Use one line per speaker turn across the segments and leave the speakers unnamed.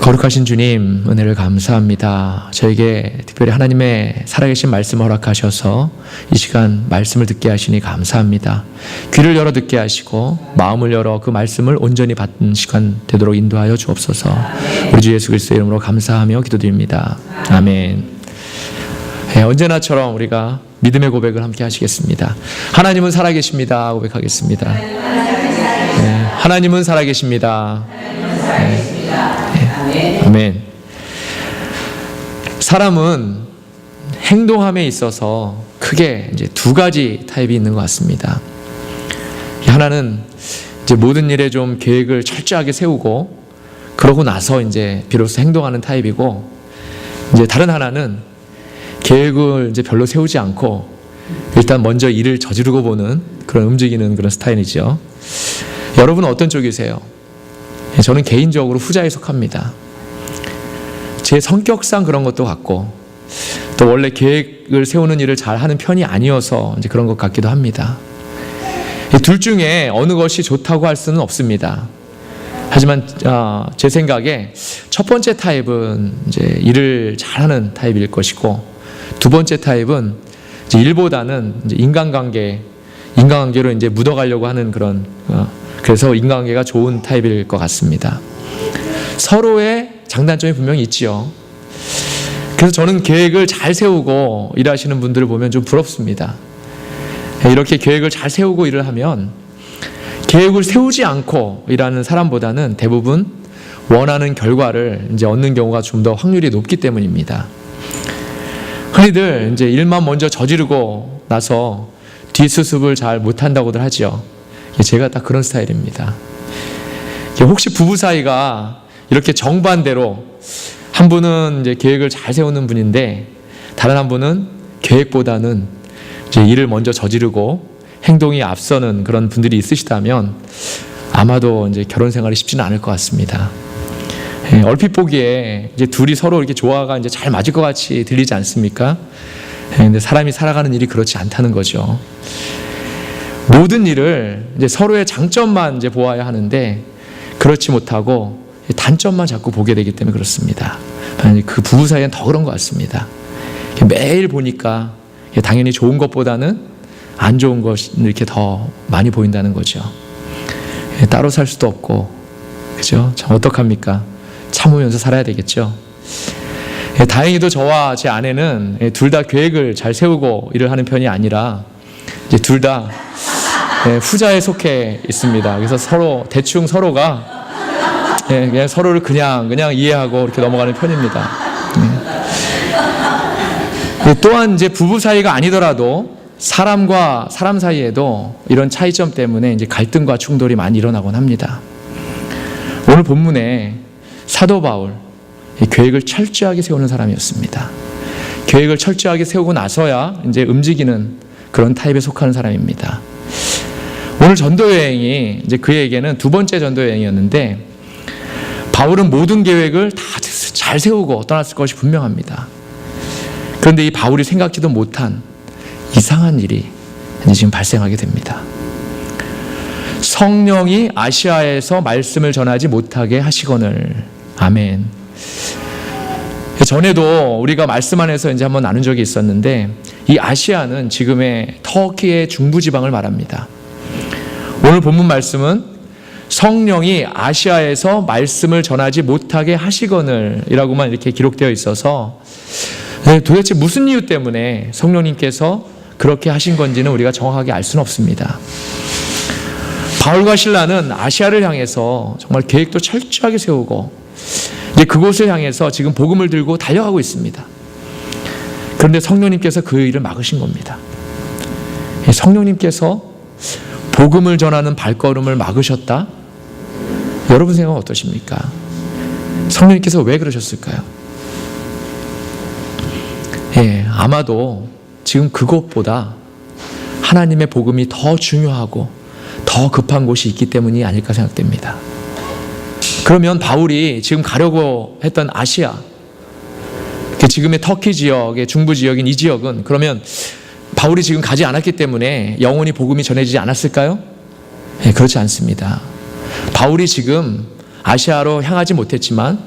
거룩하신 주님, 은혜를 감사합니다. 저에게 특별히 하나님의 살아계신 말씀을 허락하셔서 이 시간 말씀을 듣게 하시니 감사합니다. 귀를 열어 듣게 하시고 마음을 열어 그 말씀을 온전히 받는 시간 되도록 인도하여 주옵소서. 우리 주 예수 그리스도의 이름으로 감사하며 기도드립니다. 아멘. 언제나처럼 우리가 믿음의 고백을 함께 하시겠습니다. 하나님은 살아계십니다. 고백하겠습니다. 하나님은 살아계십니다. 아멘. 사람은 행동함에 있어서 크게 이제 두 가지 타입이 있는 것 같습니다. 하나는 이제 모든 일에 좀 계획을 철저하게 세우고 그러고 나서 이제 비로소 행동하는 타입이고, 이제 다른 하나는 계획을 이제 별로 세우지 않고 일단 먼저 일을 저지르고 보는 그런 움직이는 그런 스타일이죠. 여러분은 어떤 쪽이세요? 저는 개인적으로 후자에 속합니다. 제 성격상 그런 것도 같고, 또 원래 계획을 세우는 일을 잘 하는 편이 아니어서 이제 그런 것 같기도 합니다. 이 둘 중에 어느 것이 좋다고 할 수는 없습니다. 하지만 제 생각에 첫 번째 타입은 이제 일을 잘하는 타입일 것이고, 두 번째 타입은 이제 일보다는 이제 인간관계로 이제 묻어가려고 하는 그런 그래서 인간관계가 좋은 타입일 것 같습니다. 서로의 장단점이 분명히 있지요. 그래서 저는 계획을 잘 세우고 일하시는 분들을 보면 좀 부럽습니다. 이렇게 계획을 잘 세우고 일을 하면 계획을 세우지 않고 일하는 사람보다는 대부분 원하는 결과를 이제 얻는 경우가 좀 더 확률이 높기 때문입니다. 흔히들 이제 일만 먼저 저지르고 나서 뒷수습을 잘 못한다고들 하죠. 제가 딱 그런 스타일입니다. 혹시 부부 사이가 이렇게 정반대로, 한 분은 이제 계획을 잘 세우는 분인데 다른 한 분은 계획보다는 이제 일을 먼저 저지르고 행동이 앞서는 그런 분들이 있으시다면 아마도 이제 결혼 생활이 쉽지는 않을 것 같습니다. 얼핏 보기에 이제 둘이 서로 이렇게 조화가 이제 잘 맞을 것 같이 들리지 않습니까? 근데 사람이 살아가는 일이 그렇지 않다는 거죠. 모든 일을 이제 서로의 장점만 이제 보아야 하는데 그렇지 못하고 단점만 자꾸 보게 되기 때문에 그렇습니다. 그 부부 사이엔 더 그런 것 같습니다. 매일 보니까 당연히 좋은 것보다는 안 좋은 것이 이렇게 더 많이 보인다는 거죠. 따로 살 수도 없고, 그죠? 참 어떡합니까? 참으면서 살아야 되겠죠. 다행히도 저와 제 아내는 둘 다 계획을 잘 세우고 일을 하는 편이 아니라 이제 둘 다 후자에 속해 있습니다. 그래서 대충 서로가 그냥 서로를 그냥 이해하고 이렇게 넘어가는 편입니다. 또한 이제 부부 사이가 아니더라도 사람과 사람 사이에도 이런 차이점 때문에 이제 갈등과 충돌이 많이 일어나곤 합니다. 오늘 본문에 사도 바울, 계획을 철저하게 세우는 사람이었습니다. 계획을 철저하게 세우고 나서야 이제 움직이는 그런 타입에 속하는 사람입니다. 오늘 전도 여행이 이제 그에게는 두 번째 전도 여행이었는데, 바울은 모든 계획을 다 잘 세우고 떠났을 것이 분명합니다. 그런데 이 바울이 생각지도 못한 이상한 일이 이제 지금 발생하게 됩니다. 성령이 아시아에서 말씀을 전하지 못하게 하시거늘. 아멘. 전에도 우리가 말씀 안에서 이제 한번 나눈 적이 있었는데, 이 아시아는 지금의 터키의 중부지방을 말합니다. 오늘 본문 말씀은 성령이 아시아에서 말씀을 전하지 못하게 하시거늘 이라고만 이렇게 기록되어 있어서 도대체 무슨 이유 때문에 성령님께서 그렇게 하신 건지는 우리가 정확하게 알 수는 없습니다. 바울과 실라는 아시아를 향해서 정말 계획도 철저하게 세우고 이제 그곳을 향해서 지금 복음을 들고 달려가고 있습니다. 그런데 성령님께서 그 일을 막으신 겁니다. 성령님께서 복음을 전하는 발걸음을 막으셨다? 여러분 생각은 어떠십니까? 성령님께서 왜 그러셨을까요? 아마도 지금 그것보다 하나님의 복음이 더 중요하고 더 급한 곳이 있기 때문이 아닐까 생각됩니다. 그러면 바울이 지금 가려고 했던 아시아, 지금의 터키 지역의 중부 지역인 이 지역은 그러면 바울이 지금 가지 않았기 때문에 영원히 복음이 전해지지 않았을까요? 그렇지 않습니다. 바울이 지금 아시아로 향하지 못했지만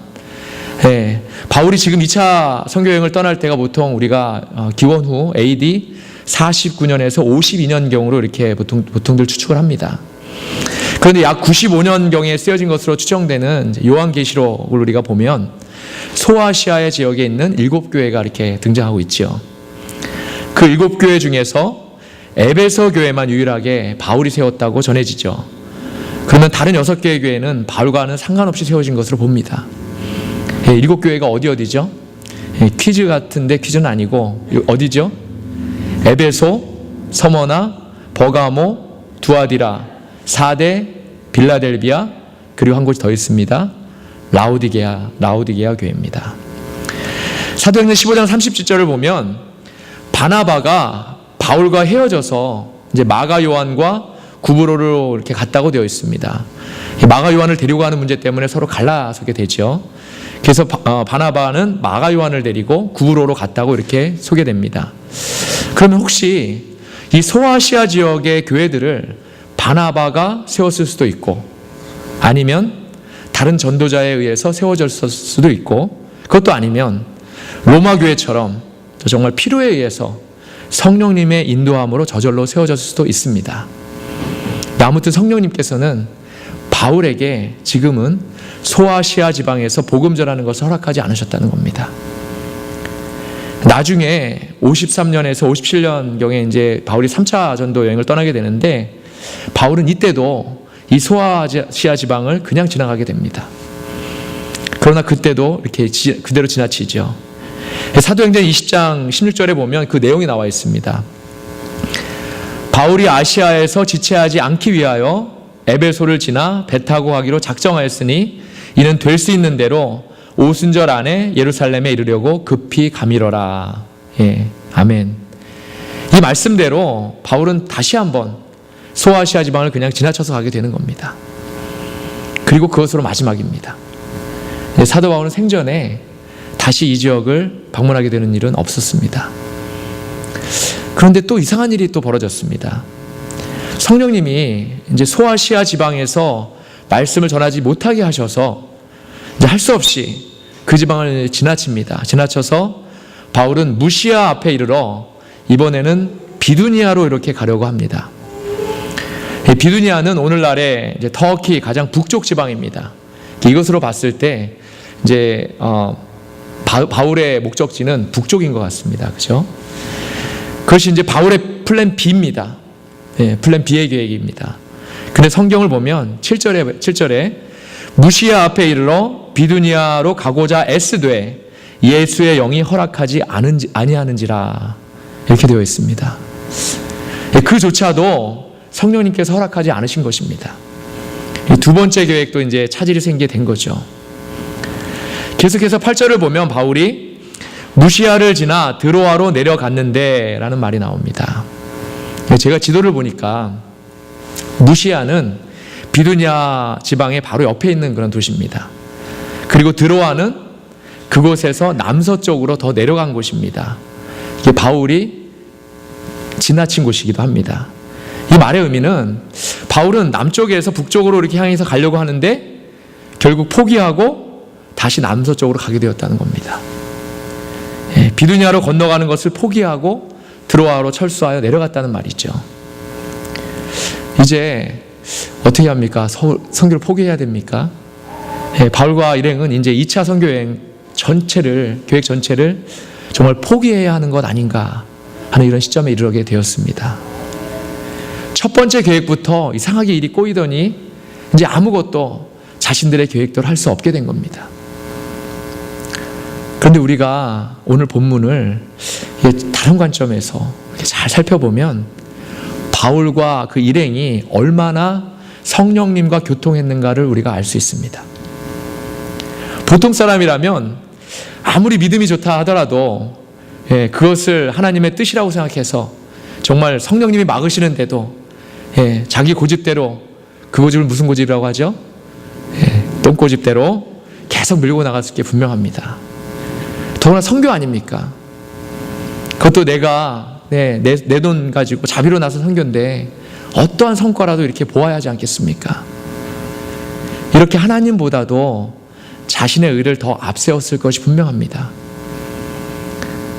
바울이 지금 2차 선교여행을 떠날 때가 보통 우리가 기원 후 AD 49년에서 52년경으로 이렇게 보통들 추측을 합니다. 그런데 약 95년경에 쓰여진 것으로 추정되는 요한계시록을 우리가 보면 소아시아의 지역에 있는 7교회가 이렇게 등장하고 있죠. 그 7교회 중에서 에베소 교회만 유일하게 바울이 세웠다고 전해지죠. 그러면 다른 6개의 교회는 바울과는 상관없이 세워진 것으로 봅니다. 7교회가 어디죠? 퀴즈 같은데 퀴즈는 아니고 어디죠? 에베소, 서머나, 버가모, 두아디라, 사대, 빌라델비아, 그리고 한 곳이 더 있습니다. 라우디게아 교회입니다. 사도행전 15장 30절을 보면 바나바가 바울과 헤어져서 이제 마가 요한과 구브로로 이렇게 갔다고 되어 있습니다. 마가 요한을 데리고 가는 문제 때문에 서로 갈라서게 되죠. 그래서 바나바는 마가 요한을 데리고 구브로로 갔다고 이렇게 소개됩니다. 그러면 혹시 이 소아시아 지역의 교회들을 바나바가 세웠을 수도 있고 아니면 다른 전도자에 의해서 세워졌을 수도 있고 그것도 아니면 로마 교회처럼 정말 필요에 의해서 성령님의 인도함으로 저절로 세워졌을 수도 있습니다. 아무튼 성령님께서는 바울에게 지금은 소아시아 지방에서 복음 전하는 것을 허락하지 않으셨다는 겁니다. 나중에 53년에서 57년경에 이제 바울이 3차 전도 여행을 떠나게 되는데 바울은 이때도 이 소아시아 지방을 그냥 지나가게 됩니다. 그러나 그때도 이렇게 그대로 지나치죠. 사도행전 20장 16절에 보면 그 내용이 나와 있습니다. 바울이 아시아에서 지체하지 않기 위하여 에베소를 지나 배 타고 가기로 작정하였으니 이는 될 수 있는 대로 오순절 안에 예루살렘에 이르려고 급히 가미러라. 아멘. 이 말씀대로 바울은 다시 한번 소아시아 지방을 그냥 지나쳐서 가게 되는 겁니다. 그리고 그것으로 마지막입니다. 사도 바울은 생전에 다시 이 지역을 방문하게 되는 일은 없었습니다. 그런데 또 이상한 일이 또 벌어졌습니다. 성령님이 이제 소아시아 지방에서 말씀을 전하지 못하게 하셔서 이제 할 수 없이 그 지방을 지나칩니다. 지나쳐서 바울은 무시아 앞에 이르러 이번에는 비두니아로 이렇게 가려고 합니다. 비두니아는 오늘날의 이제 터키 가장 북쪽 지방입니다. 이것으로 봤을 때 이제 바울의 목적지는 북쪽인 것 같습니다. 그렇죠? 그것이 이제 바울의 플랜 B입니다. 플랜 B의 계획입니다. 근데 성경을 보면 7절에 무시아 앞에 이르러 비두니아로 가고자 애쓰되 예수의 영이 허락하지 아니하는지라 이렇게 되어 있습니다. 그조차도 성령님께서 허락하지 않으신 것입니다. 두 번째 계획도 이제 차질이 생기게 된 거죠. 계속해서 8절을 보면 바울이 무시아를 지나 드로아로 내려갔는데 라는 말이 나옵니다. 제가 지도를 보니까 무시아는 비두니아 지방의 바로 옆에 있는 그런 도시입니다. 그리고 드로아는 그곳에서 남서쪽으로 더 내려간 곳입니다. 이게 바울이 지나친 곳이기도 합니다. 이 말의 의미는 바울은 남쪽에서 북쪽으로 이렇게 향해서 가려고 하는데 결국 포기하고 다시 남서쪽으로 가게 되었다는 겁니다. 비두니아로 건너가는 것을 포기하고 드로아로 철수하여 내려갔다는 말이죠. 이제 어떻게 합니까? 선교를 포기해야 됩니까? 바울과 일행은 이제 2차 선교여행 계획 전체를 정말 포기해야 하는 것 아닌가 하는 이런 시점에 이르게 되었습니다. 첫 번째 계획부터 이상하게 일이 꼬이더니 이제 아무것도 자신들의 계획대로 할 수 없게 된 겁니다. 그런데 우리가 오늘 본문을 다른 관점에서 잘 살펴보면 바울과 그 일행이 얼마나 성령님과 교통했는가를 우리가 알 수 있습니다. 보통 사람이라면 아무리 믿음이 좋다 하더라도 그것을 하나님의 뜻이라고 생각해서 정말 성령님이 막으시는데도 자기 고집대로, 그 고집을 무슨 고집이라고 하죠? 똥고집대로 계속 밀고 나갔을 게 분명합니다. 더구나 선교 아닙니까? 그것도 내가 내 돈 가지고 자비로 나서 선교인데 어떠한 성과라도 이렇게 보아야 하지 않겠습니까? 이렇게 하나님보다도 자신의 의를 더 앞세웠을 것이 분명합니다.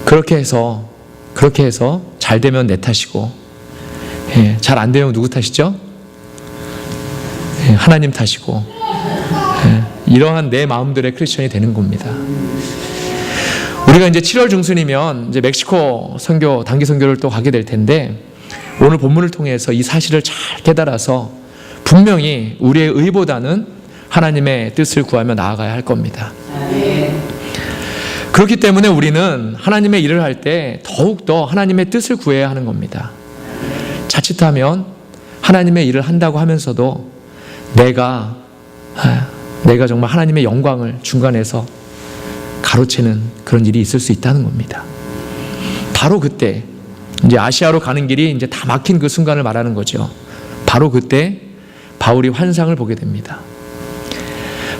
그렇게 해서 잘 되면 내 탓이고, 잘 안 되면 누구 탓이죠? 하나님 탓이고, 이러한 내 마음들의 크리스천이 되는 겁니다. 우리가 이제 7월 중순이면 이제 멕시코 선교, 단기 선교를 또 가게 될 텐데, 오늘 본문을 통해서 이 사실을 잘 깨달아서 분명히 우리의 의보다는 하나님의 뜻을 구하며 나아가야 할 겁니다. 그렇기 때문에 우리는 하나님의 일을 할 때 더욱더 하나님의 뜻을 구해야 하는 겁니다. 자칫하면 하나님의 일을 한다고 하면서도 내가 정말 하나님의 영광을 중간에서 가로채는 그런 일이 있을 수 있다는 겁니다. 바로 그때 이제 아시아로 가는 길이 이제 다 막힌 그 순간을 말하는 거죠. 바로 그때 바울이 환상을 보게 됩니다.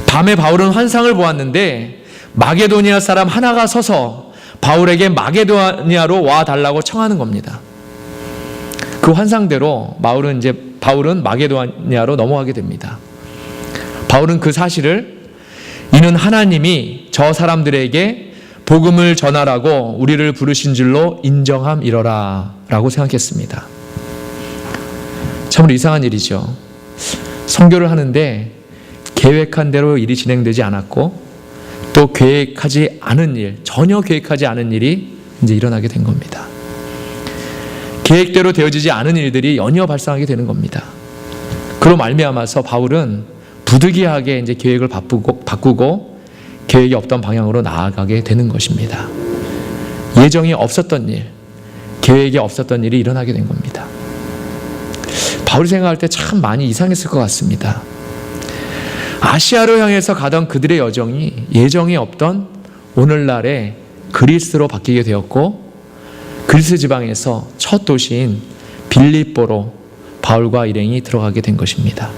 밤에 바울은 환상을 보았는데 마게도니아 사람 하나가 서서 바울에게 마게도니아로 와 달라고 청하는 겁니다. 그 환상대로 바울은 마게도니아로 넘어가게 됩니다. 바울은 그 사실을 이는 하나님이 저 사람들에게 복음을 전하라고 우리를 부르신 줄로 인정함이러라 라고 생각했습니다. 참으로 이상한 일이죠. 선교를 하는데 계획한 대로 일이 진행되지 않았고 또 전혀 계획하지 않은 일이 이제 일어나게 된 겁니다. 계획대로 되어지지 않은 일들이 연이어 발생하게 되는 겁니다. 그로 말미암아서 바울은 부득이하게 이제 계획을 바꾸고 계획이 없던 방향으로 나아가게 되는 것입니다. 예정이 없었던 일, 계획이 없었던 일이 일어나게 된 겁니다. 바울이 생각할 때 참 많이 이상했을 것 같습니다. 아시아로 향해서 가던 그들의 여정이 예정이 없던 오늘날의 그리스로 바뀌게 되었고, 그리스 지방에서 첫 도시인 빌립보로 바울과 일행이 들어가게 된 것입니다.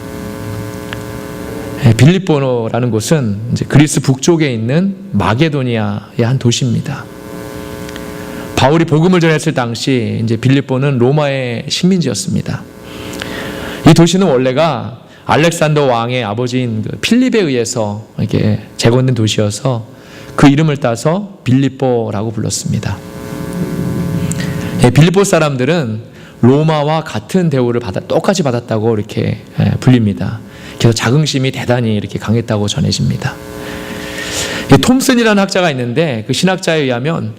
빌립보라는 곳은 이제 그리스 북쪽에 있는 마게도니아의 한 도시입니다. 바울이 복음을 전했을 당시 이제 빌립보는 로마의 식민지였습니다. 이 도시는 원래가 알렉산더 왕의 아버지인 필립에 의해서 이렇게 재건된 도시여서 그 이름을 따서 빌립보라고 불렀습니다. 빌립보 사람들은 로마와 같은 대우를 똑같이 받았다고 이렇게 불립니다. 그래서 자긍심이 대단히 이렇게 강했다고 전해집니다. 톰슨이라는 학자가 있는데 그 신학자에 의하면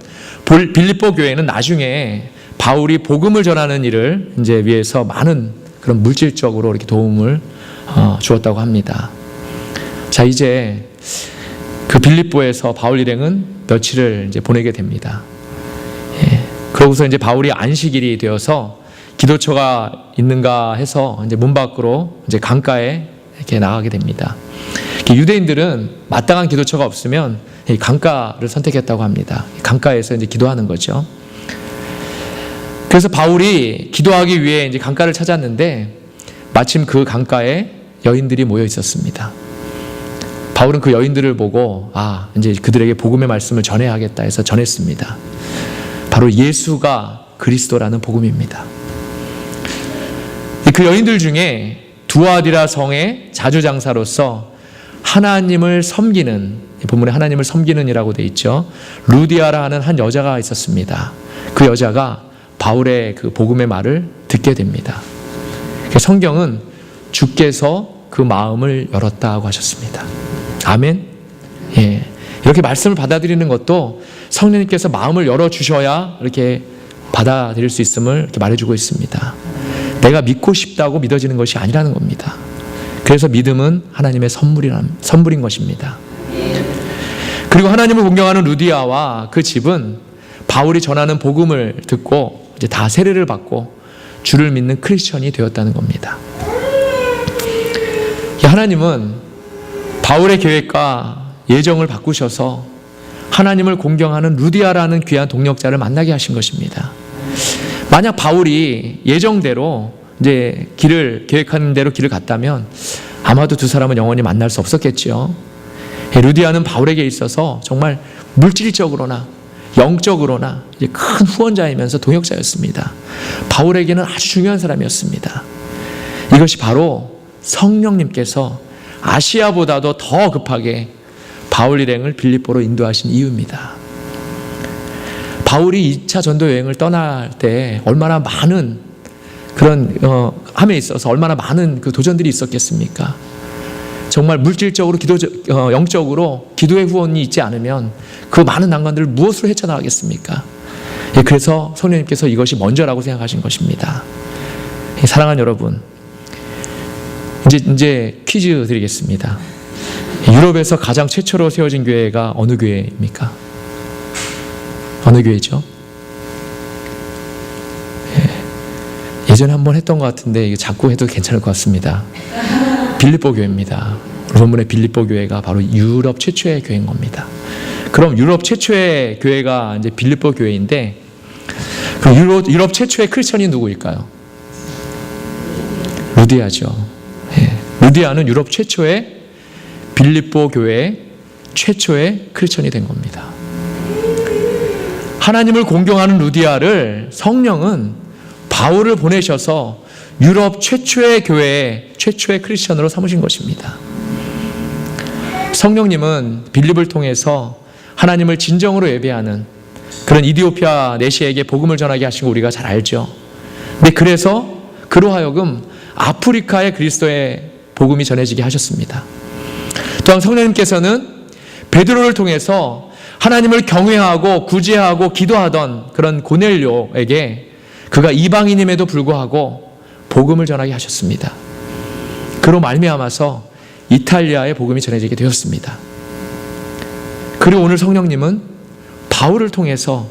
빌립보 교회는 나중에 바울이 복음을 전하는 일을 이제 위해서 많은 그런 물질적으로 이렇게 도움을 주었다고 합니다. 자, 이제 그 빌립보에서 바울 일행은 며칠을 이제 보내게 됩니다. 그러고서 이제 바울이 안식일이 되어서 기도처가 있는가 해서 이제 문 밖으로 이제 강가에 이렇게 나가게 됩니다. 유대인들은 마땅한 기도처가 없으면 이 강가를 선택했다고 합니다. 강가에서 이제 기도하는 거죠. 그래서 바울이 기도하기 위해 이제 강가를 찾았는데 마침 그 강가에 여인들이 모여 있었습니다. 바울은 그 여인들을 보고 이제 그들에게 복음의 말씀을 전해야겠다 해서 전했습니다. 바로 예수가 그리스도라는 복음입니다. 그 여인들 중에 두아디라 성의 자주장사로서 하나님을 섬기는, 본문에 하나님을 섬기는이라고 되어 있죠. 루디아라 하는 한 여자가 있었습니다. 그 여자가 바울의 그 복음의 말을 듣게 됩니다. 성경은 주께서 그 마음을 열었다고 하셨습니다. 아멘. 이렇게 말씀을 받아들이는 것도 성령님께서 마음을 열어주셔야 이렇게 받아들일 수 있음을 이렇게 말해주고 있습니다. 내가 믿고 싶다고 믿어지는 것이 아니라는 겁니다. 그래서 믿음은 하나님의 선물인 것입니다. 그리고 하나님을 공경하는 루디아와 그 집은 바울이 전하는 복음을 듣고 이제 다 세례를 받고 주를 믿는 크리스천이 되었다는 겁니다. 하나님은 바울의 계획과 예정을 바꾸셔서 하나님을 공경하는 루디아라는 귀한 동역자를 만나게 하신 것입니다. 만약 바울이 예정대로 이제 계획하는 대로 길을 갔다면 아마도 두 사람은 영원히 만날 수 없었겠죠. 루디아는 바울에게 있어서 정말 물질적으로나 영적으로나 이제 큰 후원자이면서 동역자였습니다. 바울에게는 아주 중요한 사람이었습니다. 이것이 바로 성령님께서 아시아보다도 더 급하게 바울 일행을 빌립보로 인도하신 이유입니다. 바울이 2차 전도 여행을 떠날 때 얼마나 많은 그런 함에 있어서 얼마나 많은 그 도전들이 있었겠습니까? 정말 물질적으로 영적으로 기도의 후원이 있지 않으면 그 많은 난관들을 무엇으로 헤쳐나가겠습니까? 그래서 성령님께서 이것이 먼저라고 생각하신 것입니다. 사랑하는 여러분, 이제 퀴즈 드리겠습니다. 유럽에서 가장 최초로 세워진 교회가 어느 교회입니까? 어느 교회죠? 예전에 한번 했던 것 같은데 이거 자꾸 해도 괜찮을 것 같습니다. 빌립보 교회입니다. 본문의 빌립보 교회가 바로 유럽 최초의 교회인 겁니다. 그럼 유럽 최초의 교회가 이제 빌립보 교회인데, 그럼 유럽 최초의 크리스천이 누구일까요? 루디아죠. 루디아는 유럽 최초의 빌립보 교회의 최초의 크리스천이 된 겁니다. 하나님을 공경하는 루디아를 성령은 바울을 보내셔서 유럽 최초의 교회의 최초의 크리스천으로 삼으신 것입니다. 성령님은 빌립을 통해서 하나님을 진정으로 예배하는 그런 이디오피아 내시에게 복음을 전하게 하신 거 우리가 잘 알죠. 근데 그래서 그로 하여금 아프리카의 그리스도의 복음이 전해지게 하셨습니다. 또한 성령님께서는 베드로를 통해서 하나님을 경외하고 구제하고 기도하던 그런 고넬료에게 그가 이방인임에도 불구하고 복음을 전하게 하셨습니다. 그로 말미암아서 이탈리아의 복음이 전해지게 되었습니다. 그리고 오늘 성령님은 바울을 통해서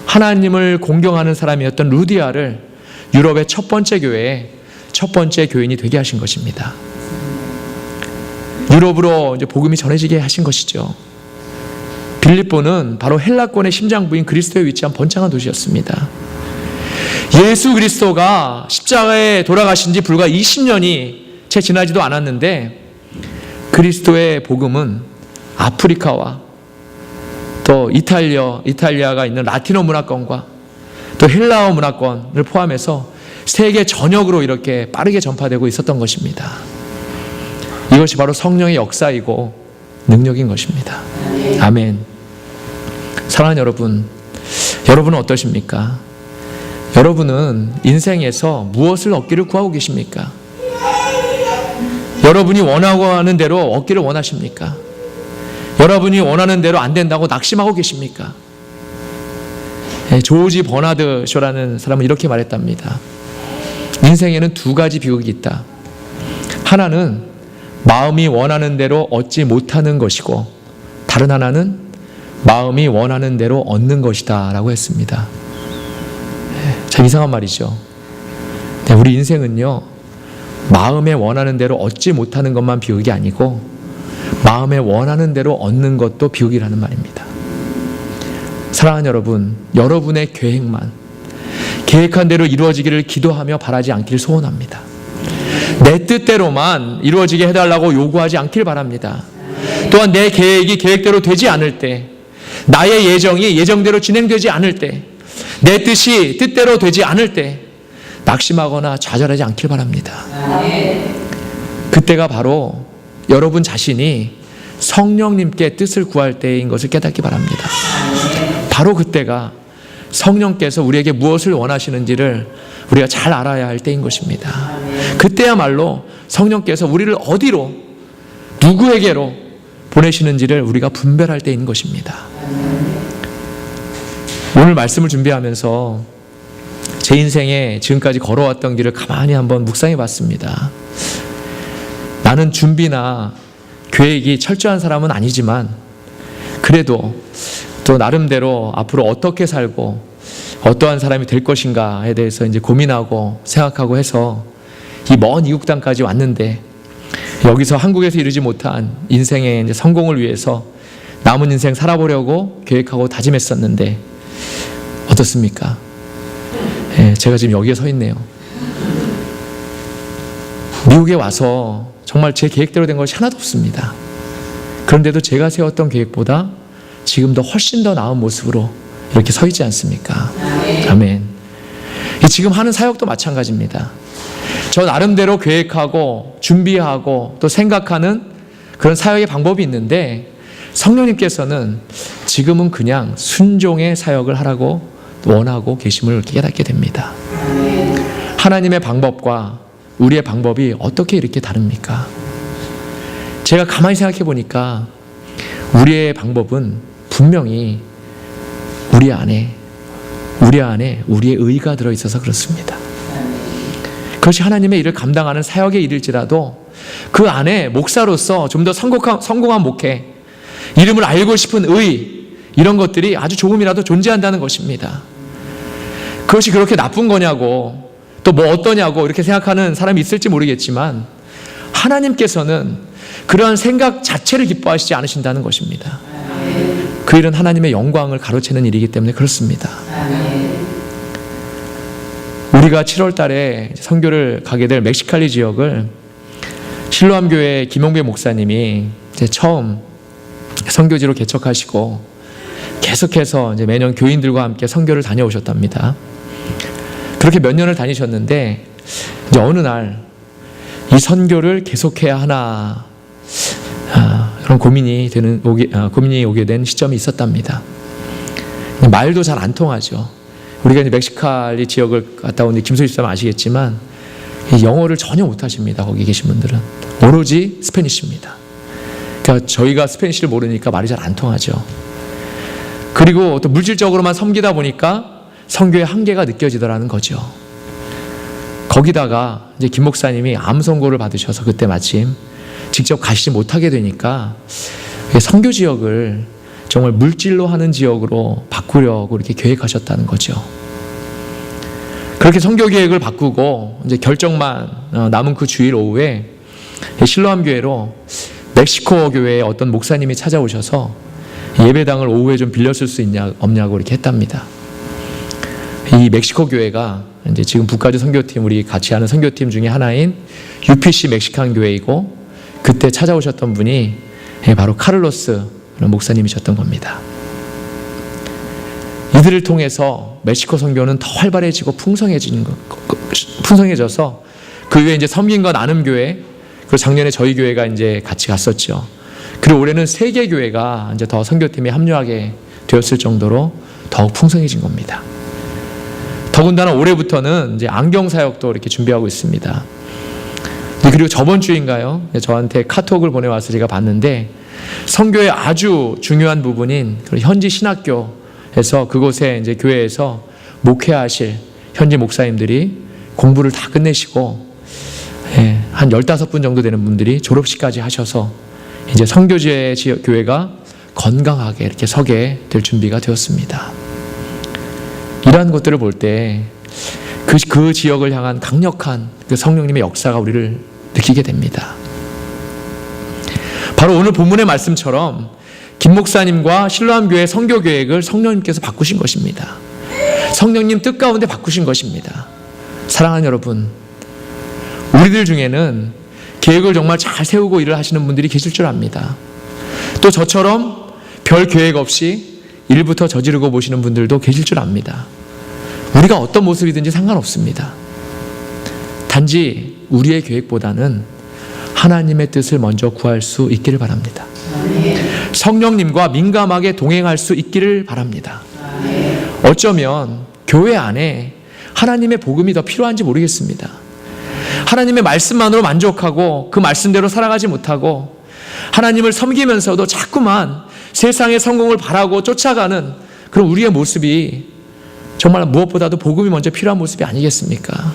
하나님을 공경하는 사람이었던 루디아를 유럽의 첫 번째 교회의 첫 번째 교인이 되게 하신 것입니다. 유럽으로 이제 복음이 전해지게 하신 것이죠. 빌립보는 바로 헬라권의 심장부인 그리스도에 위치한 번창한 도시였습니다. 예수 그리스도가 십자가에 돌아가신 지 불과 20년이 채 지나지도 않았는데 그리스도의 복음은 아프리카와 또 이탈리아가 있는 라틴어 문화권과 또 헬라어 문화권을 포함해서 세계 전역으로 이렇게 빠르게 전파되고 있었던 것입니다. 이것이 바로 성령의 역사이고 능력인 것입니다. 아멘. 사랑하는 여러분, 여러분은 어떠십니까? 여러분은 인생에서 무엇을 얻기를 구하고 계십니까? 여러분이 원하고 하는 대로 얻기를 원하십니까? 여러분이 원하는 대로 안 된다고 낙심하고 계십니까? 조지 버나드 쇼라는 사람은 이렇게 말했답니다. 인생에는 두 가지 비극이 있다. 하나는 마음이 원하는 대로 얻지 못하는 것이고 다른 하나는 마음이 원하는 대로 얻는 것이다 라고 했습니다. 참 이상한 말이죠. 우리 인생은요, 마음에 원하는 대로 얻지 못하는 것만 비극이 아니고 마음에 원하는 대로 얻는 것도 비극이라는 말입니다. 사랑하는 여러분, 여러분의 계획만 계획한 대로 이루어지기를 기도하며 바라지 않기를 소원합니다. 내 뜻대로만 이루어지게 해달라고 요구하지 않길 바랍니다. 또한 내 계획이 계획대로 되지 않을 때, 나의 예정이 예정대로 진행되지 않을 때, 내 뜻이 뜻대로 되지 않을 때 낙심하거나 좌절하지 않길 바랍니다. 그때가 바로 여러분 자신이 성령님께 뜻을 구할 때인 것을 깨닫기 바랍니다. 바로 그때가 성령께서 우리에게 무엇을 원하시는지를 우리가 잘 알아야 할 때인 것입니다. 그때야말로 성령께서 우리를 어디로, 누구에게로 보내시는지를 우리가 분별할 때인 것입니다. 오늘 말씀을 준비하면서 제 인생에 지금까지 걸어왔던 길을 가만히 한번 묵상해 봤습니다. 나는 준비나 계획이 철저한 사람은 아니지만 그래도 또 나름대로 앞으로 어떻게 살고 어떠한 사람이 될 것인가에 대해서 이제 고민하고 생각하고 해서 이 먼 이국 땅까지 왔는데, 여기서 한국에서 이루지 못한 인생의 이제 성공을 위해서 남은 인생 살아보려고 계획하고 다짐했었는데 어떻습니까? 제가 지금 여기에 서 있네요. 미국에 와서 정말 제 계획대로 된 것이 하나도 없습니다. 그런데도 제가 세웠던 계획보다 지금 더 훨씬 더 나은 모습으로 이렇게 서 있지 않습니까? 아멘. 지금 하는 사역도 마찬가지입니다. 저 나름대로 계획하고 준비하고 또 생각하는 그런 사역의 방법이 있는데 성령님께서는 지금은 그냥 순종의 사역을 하라고 원하고 계심을 깨닫게 됩니다. 하나님의 방법과 우리의 방법이 어떻게 이렇게 다릅니까? 제가 가만히 생각해 보니까 우리의 방법은 분명히 우리 안에 우리의 의가 들어있어서 그렇습니다. 그것이 하나님의 일을 감당하는 사역의 일일지라도 그 안에 목사로서 좀 더 성공한 목회, 이름을 알고 싶은 의, 이런 것들이 아주 조금이라도 존재한다는 것입니다. 그것이 그렇게 나쁜 거냐고, 또 뭐 어떠냐고 이렇게 생각하는 사람이 있을지 모르겠지만 하나님께서는 그러한 생각 자체를 기뻐하시지 않으신다는 것입니다. 그 일은 하나님의 영광을 가로채는 일이기 때문에 그렇습니다. 우리가 7월 달에 선교를 가게 될 멕시칼리 지역을 실로암 교회 김용배 목사님이 이제 처음 선교지로 개척하시고 계속해서 이제 매년 교인들과 함께 선교를 다녀오셨답니다. 그렇게 몇 년을 다니셨는데 이제 어느 날 이 선교를 계속해야 하나 그런 고민이 오게 된 시점이 있었답니다. 말도 잘 안 통하죠. 우리가 이제 멕시칼리 지역을 갔다 온 김소희 집사님 아시겠지만 영어를 전혀 못하십니다. 거기 계신 분들은 오로지 스페니쉬입니다. 그러니까 저희가 스페니쉬를 모르니까 말이 잘 안 통하죠. 그리고 또 물질적으로만 섬기다 보니까 선교의 한계가 느껴지더라는 거죠. 거기다가 이제 김 목사님이 암 선고를 받으셔서 그때 마침 직접 가시지 못하게 되니까 선교 지역을 정말 물질로 하는 지역으로 바꾸려고 이렇게 계획하셨다는 거죠. 그렇게 선교 계획을 바꾸고 이제 결정만 남은 그 주일 오후에 실로암 교회로 멕시코 교회의 어떤 목사님이 찾아오셔서 예배당을 오후에 좀 빌렸을 수 없냐고 이렇게 했답니다. 이 멕시코 교회가 이제 지금 북가주 선교팀, 우리 같이 하는 선교팀 중에 하나인 UPC 멕시칸 교회이고, 그때 찾아오셨던 분이 바로 카를로스 목사님이셨던 겁니다. 이들을 통해서 멕시코 선교는 더 활발해지고 풍성해져서 그 위에 이제 섬김과 나눔 교회, 그리고 작년에 저희 교회가 이제 같이 갔었죠. 그리고 올해는 세 개 교회가 이제 더 선교팀에 합류하게 되었을 정도로 더욱 풍성해진 겁니다. 더군다나 올해부터는 이제 안경 사역도 이렇게 준비하고 있습니다. 그리고 저번 주인가요? 저한테 카톡을 보내와서 제가 봤는데 선교의 아주 중요한 부분인 현지 신학교에서 그곳에 이제 교회에서 목회하실 현지 목사님들이 공부를 다 끝내시고 한 15분 정도 되는 분들이 졸업식까지 하셔서 이제 선교지의 교회가 건강하게 이렇게 서게 될 준비가 되었습니다. 이러한 것들을 볼 때 그 지역을 향한 강력한 그 성령님의 역사가 우리를 느끼게 됩니다. 바로 오늘 본문의 말씀처럼 김 목사님과 실로암 교회 선교 계획을 성령님께서 바꾸신 것입니다. 성령님 뜻 가운데 바꾸신 것입니다. 사랑하는 여러분, 우리들 중에는 계획을 정말 잘 세우고 일을 하시는 분들이 계실 줄 압니다. 또 저처럼 별 계획 없이 일부터 저지르고 보시는 분들도 계실 줄 압니다. 우리가 어떤 모습이든지 상관없습니다. 단지 우리의 계획보다는 하나님의 뜻을 먼저 구할 수 있기를 바랍니다. 성령님과 민감하게 동행할 수 있기를 바랍니다. 어쩌면 교회 안에 하나님의 복음이 더 필요한지 모르겠습니다. 하나님의 말씀만으로 만족하고 그 말씀대로 살아가지 못하고 하나님을 섬기면서도 자꾸만 세상의 성공을 바라고 쫓아가는 그런 우리의 모습이 정말 무엇보다도 복음이 먼저 필요한 모습이 아니겠습니까?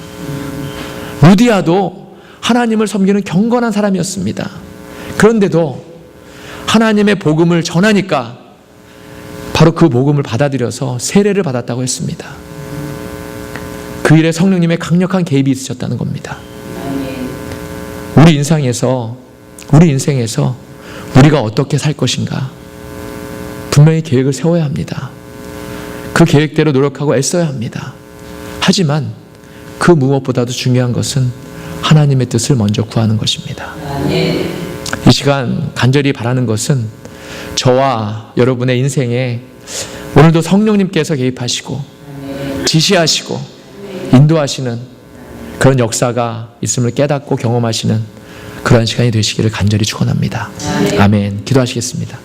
루디아도 하나님을 섬기는 경건한 사람이었습니다. 그런데도 하나님의 복음을 전하니까 바로 그 복음을 받아들여서 세례를 받았다고 했습니다. 그 일에 성령님의 강력한 개입이 있으셨다는 겁니다. 우리 인생에서 우리가 어떻게 살 것인가 분명히 계획을 세워야 합니다. 그 계획대로 노력하고 애써야 합니다. 하지만 그 무엇보다도 중요한 것은 하나님의 뜻을 먼저 구하는 것입니다. 이 시간 간절히 바라는 것은 저와 여러분의 인생에 오늘도 성령님께서 개입하시고 지시하시고 인도하시는 그런 역사가 있음을 깨닫고 경험하시는 그런 시간이 되시기를 간절히 축원합니다. 아멘. 기도하시겠습니다.